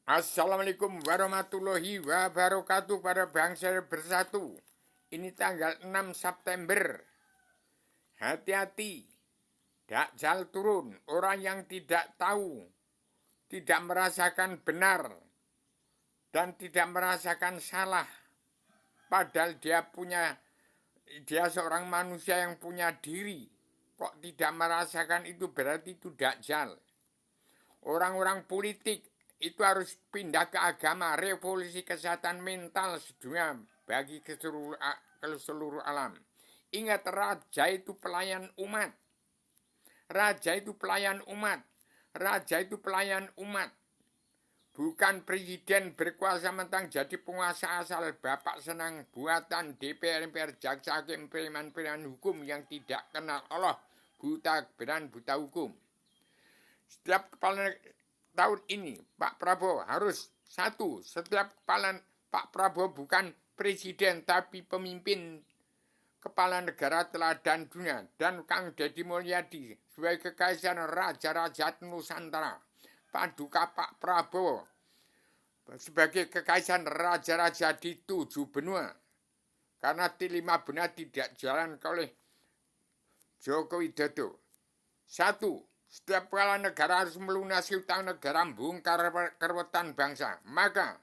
Assalamualaikum warahmatullahi wabarakatuh para bangsa bersatu. Ini tanggal 6 September. Hati-hati. Dajjal turun. Orang yang tidak tahu, tidak merasakan benar, dan tidak merasakan salah. Padahal dia seorang manusia yang punya diri. Kok tidak merasakan itu berarti itu Dajjal. Orang-orang politik itu harus pindah ke agama, revolusi kesehatan mental sedunia bagi ke seluruh alam. Ingat, raja itu pelayan umat. Raja itu pelayan umat. Raja itu pelayan umat. Bukan presiden berkuasa mentang jadi penguasa asal bapak senang buatan DPR, MPR, jaksa, hakim, preman hukum yang tidak kenal Allah, buta beran, buta hukum. Setiap kepala tahun ini Pak Prabowo harus satu, setiap kepala Pak Prabowo bukan presiden tapi pemimpin kepala negara teladan dunia, dan Kang Deddy Mulyadi sebagai kekaisaran raja-raja Nusantara, Paduka Pak Prabowo sebagai kekaisaran raja-raja di 7 benua, karena di 5 benua tidak jalan oleh Joko Widodo. Satu, setiap kepala negara harus melunasi utang negara, bongkar kerewetan bangsa. Maka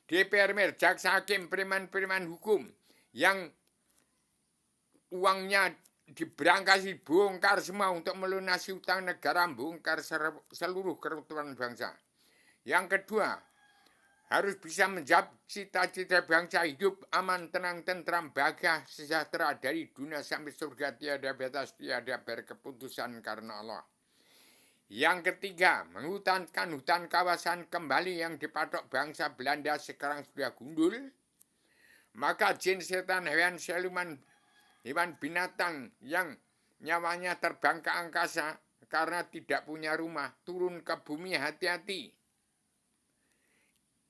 DPR, jaksa, hakim, preman hukum yang uangnya diberangkasi bongkar semua untuk melunasi utang negara, bongkar seluruh kerewetan bangsa. Yang kedua, harus bisa menjawab cita-cita bangsa hidup aman, tenang, tentram, bahagia, sejahtera dari dunia sampai surga, tiada batas, tiada berkeputusan karena Allah. Yang ketiga, menghutankan hutan kawasan kembali yang dipatok bangsa Belanda sekarang sudah gundul. Maka jin, setan, hewan, siluman, hewan binatang yang nyawanya terbang ke angkasa karena tidak punya rumah, turun ke bumi, hati-hati.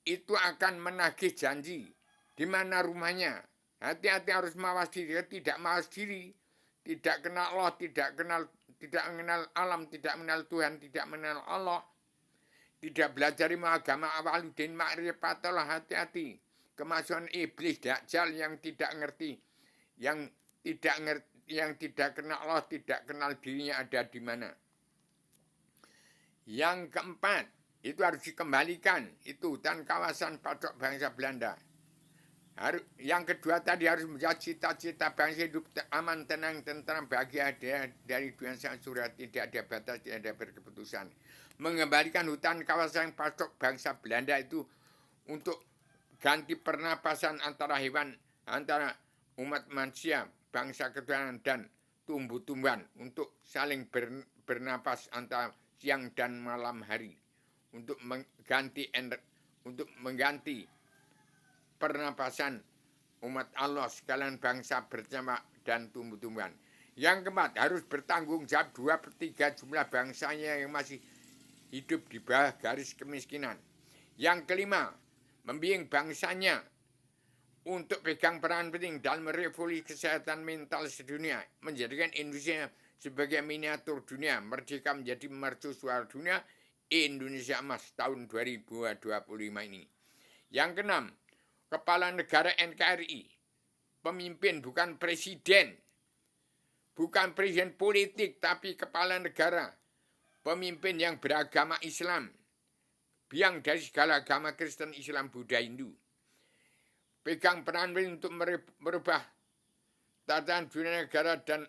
Itu akan menagih janji. Di mana rumahnya? Hati-hati, harus mawas diri. Tidak mawas diri, tidak kenal Allah, tidak mengenal alam, tidak mengenal Tuhan, tidak mengenal Allah, tidak belajar ilmu agama awaludin ma'rifatullah, hati-hati. Kemasukan iblis Dajjal yang tidak ngerti, yang tidak kenal Allah, tidak kenal dirinya ada di mana. Yang keempat, itu harus dikembalikan, itu hutan kawasan patok bangsa Belanda. Yang kedua tadi harus menjadi cita-cita bangsa hidup aman, tenang, tentram, bahagia dari dunia sang surga, tidak ada batas, tidak ada berkeputusan. Mengembalikan hutan kawasan patok bangsa Belanda itu untuk ganti pernapasan antara hewan, antara umat manusia, bangsa ketuhanan dan tumbuh-tumbuhan, untuk saling bernapas antara siang dan malam hari, untuk mengganti pernapasan umat Allah sekalian bangsa bersama dan tumbuh-tumbuhan. Yang keempat, harus bertanggung jawab 2/3 jumlah bangsanya yang masih hidup di bawah garis kemiskinan. Yang kelima, membimbing bangsanya untuk pegang peran penting dalam revolusi kesehatan mental sedunia, menjadikan Indonesia sebagai miniatur dunia, merdeka menjadi mercusuar dunia, Indonesia Emas tahun 2025 ini. Yang keenam, kepala negara NKRI, pemimpin bukan presiden, bukan presiden politik, tapi kepala negara, pemimpin yang beragama Islam, biang dari segala agama Kristen, Islam, Buddha, Hindu. Pegang peran untuk merubah tatanan dunia negara dan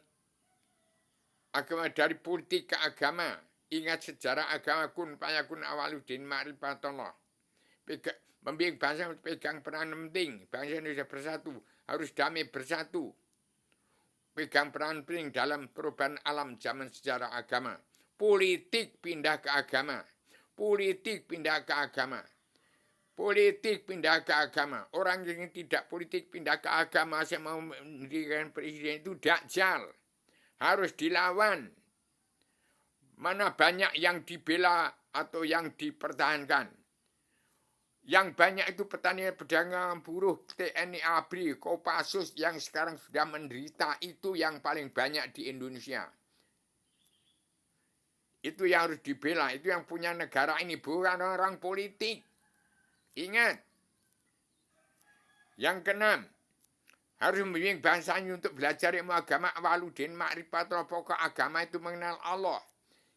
agama dari politik ke agama. Ingat sejarah agama kun fayakun awaludin ma'rifatullah. Membimbing bangsa pegang peran penting. Bangsa Indonesia bersatu, harus damai bersatu. Pegang peran penting dalam perubahan alam zaman sejarah agama. Politik pindah ke agama. Politik pindah ke agama. Politik pindah ke agama. Orang yang tidak politik pindah ke agama, saya mau mendirikan presiden, itu Dajjal. Harus dilawan. Mana banyak yang dibela atau yang dipertahankan. Yang banyak itu petani, pedagang, buruh, TNI, ABRI, Kopassus yang sekarang sudah menderita. Itu yang paling banyak di Indonesia. Itu yang harus dibela. Itu yang punya negara ini, bukan orang politik. Ingat, yang keenam, harus membimbing bangsanya untuk belajar ilmu agama awaludin ma'rifatullah. Pokok agama itu mengenal Allah.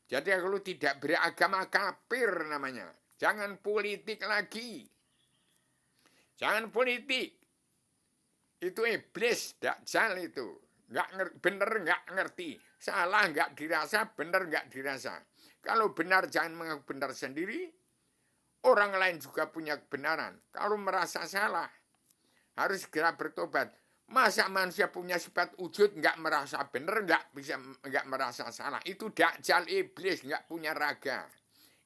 Jadi kalau tidak beragama kafir namanya. Jangan politik lagi. Jangan politik. Itu iblis, dajjal itu. Bener nggak ngerti. Salah nggak dirasa, bener nggak dirasa. Kalau benar jangan mengaku benar sendiri. Orang lain juga punya kebenaran. Kalau merasa salah, harus segera bertobat. Masa manusia punya sifat wujud nggak merasa benar, nggak merasa salah. Itu dajjal iblis, nggak punya raga,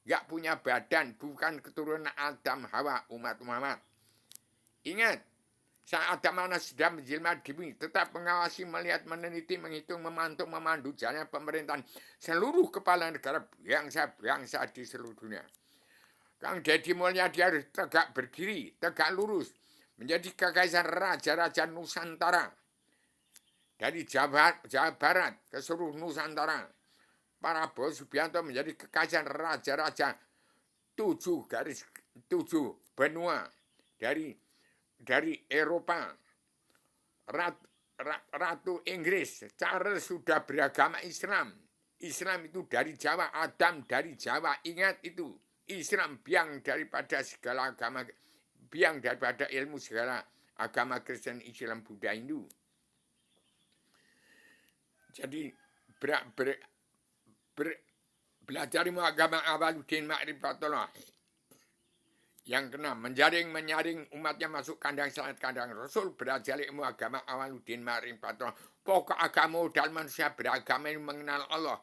nggak punya badan, bukan keturunan Adam Hawa umat Muhammad. Ingat, saat Adam mana sudah menjelma di bumi, tetap mengawasi, melihat, meneliti, menghitung, memantau, memandu jalannya pemerintahan seluruh kepala negara bangsa di seluruh dunia. Kang Deddy Mulyadi harus tegak berdiri, tegak lurus, menjadi kekaisaran raja-raja Nusantara. Dari Jawa Barat ke seluruh Nusantara. Prabowo Subianto menjadi kekaisaran raja-raja 7 benua. Dari Eropa. Ratu Inggris, Charles sudah beragama Islam. Islam itu dari Jawa, Adam dari Jawa, ingat itu. Islam biang daripada segala agama, biang daripada ilmu segala agama Kristen, Islam, Buddha, Hindu. Jadi belajar ilmu agama awaludin ma'rifatullah. Yang keenam, menyaring umatnya masuk kandang salat kandang Rasul, belajar ilmu agama awaludin ma'rifatullah. Pokok agama modal manusia beragama yang mengenal Allah.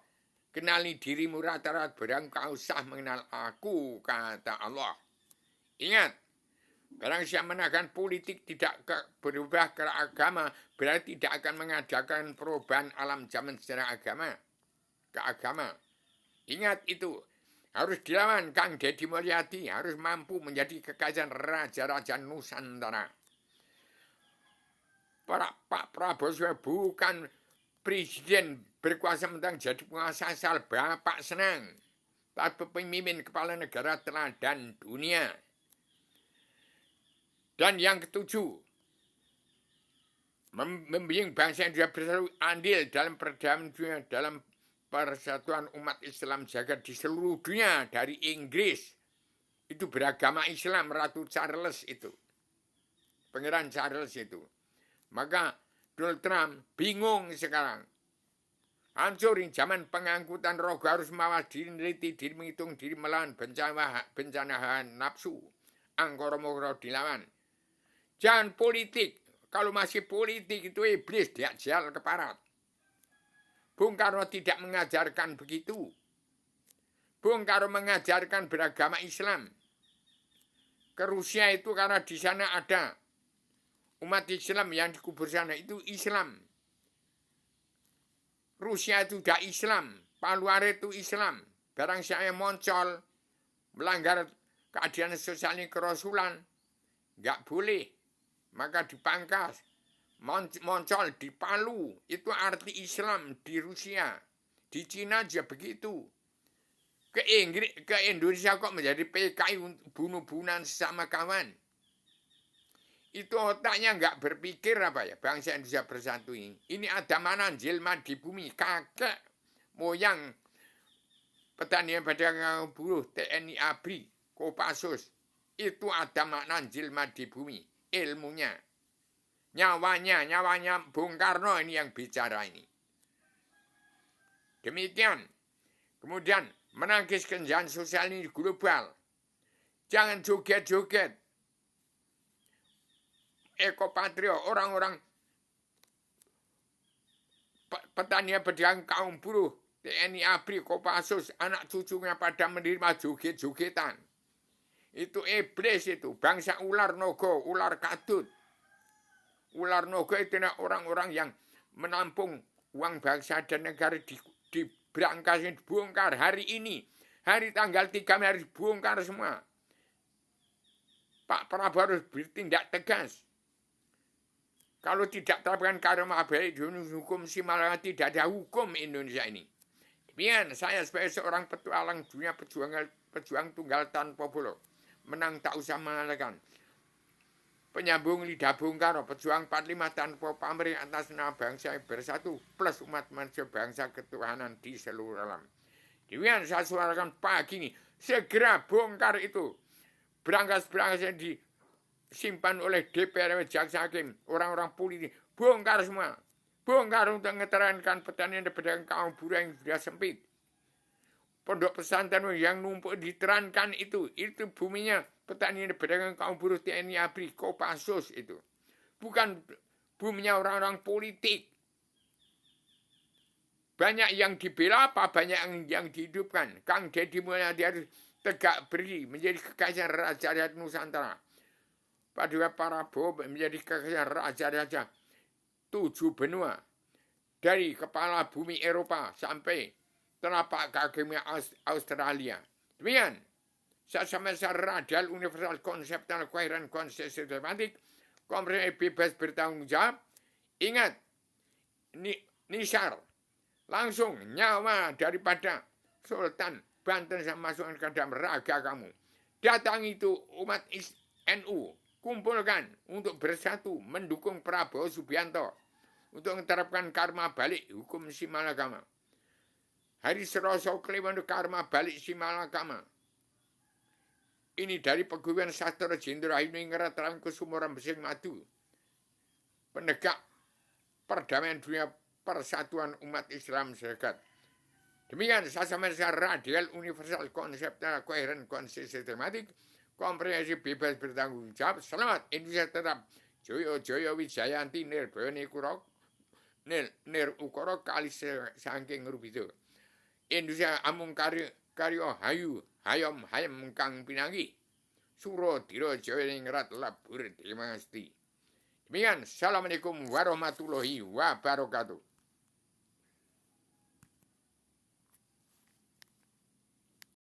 Kenali dirimu rata-rata barang kau usah mengenal aku, kata Allah. Ingat, barang siapa menakan politik tidak berubah ke agama, berarti tidak akan mengadakan perubahan alam zaman secara ke agama. Ingat itu, harus dilawan. Kang Deddy Mulyadi harus mampu menjadi kekaisaran raja-raja Nusantara. Pak Prabowo bukan presiden berkuasa mentang jadi penguasa asal bapak senang. Tapi pemimpin kepala negara teladan dunia. Dan yang ketujuh, membimbing bangsa yang sudah bersatu andil dalam perdamaian dunia, dalam persatuan umat Islam jagat di seluruh dunia. Dari Inggris, itu beragama Islam, Ratu Charles itu. Pangeran Charles itu. Maka Donald Trump bingung sekarang. Hancurin zaman pengangkutan rogo, harus mawas diri, neliti diri, menghitung diri, melawan bencana nafsu. Angkara murka dilawan. Jangan politik. Kalau masih politik itu iblis, dajjal keparat. Bung Karno tidak mengajarkan begitu. Bung Karno mengajarkan beragama Islam. Ke Rusia itu karena di sana ada umat Islam yang dikubur sana itu Islam. Rusia itu udah Islam, Paluare itu Islam. Barang saya muncul melanggar keadilan sosial ini kerasulan, nggak boleh, maka dipangkas. Muncul di Palu, itu arti Islam di Rusia. Di Cina aja begitu. Ke Indonesia kok menjadi PKI bunuh-bunuhan sesama kawan. Itu otaknya nggak berpikir apa ya, bangsa Indonesia bersatu ini. Ini ada mana jelma di bumi, kakek moyang petani pedagang buruh TNI ABRI Kopassus. Itu ada makna jelma di bumi, ilmunya. Nyawanya Bung Karno ini yang bicara ini. Demikian. Kemudian menangkis kesenjangan sosial ini global. Jangan joget-joget. Ekopatrio, orang-orang petani pedagang kaum buruh, TNI ABRI, Kopassus, anak cucunya pada menerima joget-jogetan. Itu iblis itu, bangsa ular nogo, ular kadut. Ular nogo itu orang-orang yang menampung uang bangsa dan negara diberangkasin, dibongkar hari ini. Hari tanggal 3 Mei harus dibongkar semua. Pak Prabowo harus bertindak tegas. Kalau tidak terapkan karma baik hukum Simalaya, tidak ada hukum Indonesia ini. Demikian saya sebagai seorang petualang dunia pejuang tunggal tanpa bolo menang tak usah mengalahkan. Penyambung lidah Bung Karno, pejuang 45 tanpa pamrih atas nama bangsa yang bersatu plus umat manusia bangsa ketuhanan di seluruh alam. Demikian saya suarakan pagi ini, segera bongkar itu berangkas-berangkas yang disimpan oleh DPR, Jaksa Hakim, orang-orang politik, bongkar semua. Bongkar untuk ngeterankan petani dan pedagang kaum buruh yang sudah sempit. Pondok pesantren yang numpuk diterankan itu buminya petani dan pedagang kaum buruh TNI ABRI, Kopassus itu. Bukan buminya orang-orang politik. Banyak yang dibela apa, banyak yang dihidupkan. Kang Deddy Mulyadi harus tegak berdiri menjadi kekayaan Raja-Raja Nusantara. Pada para Prabowo menjadi kekayaan Raja-Raja 7 benua. Dari kepala bumi Eropa sampai telapak kakinya Australia. Demikian. Sesama radial universal konseptual koheren sistematik. Komprehensif bebas bertanggung jawab. Ingat. Nisar. Langsung nyawa daripada Sultan Banten saya masukkan ke dalam raga kamu. Datang itu umat NU. Kumpulkan untuk bersatu mendukung Prabowo Subianto. Untuk menerapkan karma balik hukum Simalakama. Hari Selasa Kliwon karma balik Simalakama. Ini dari Pegawaian Sastra Jenderal Hiningrat Rangkusumuran Besing Madu. Penegak perdamaian dunia persatuan umat Islam sejagat. Demikian saya radial universal konseptual koheren sistematik komprehensif bebas bertanggung jawab. Selamat Indonesia tetap Joyo Wijayanti Nirbayani Kurok Nir Ukoro kali saking rupido. Indonesia amung karyo hayu hayom hayam kang pinangi. Suro diro Jawa Ningrat labur terima kasih. Demikian, assalamualaikum warahmatullahi wabarakatuh.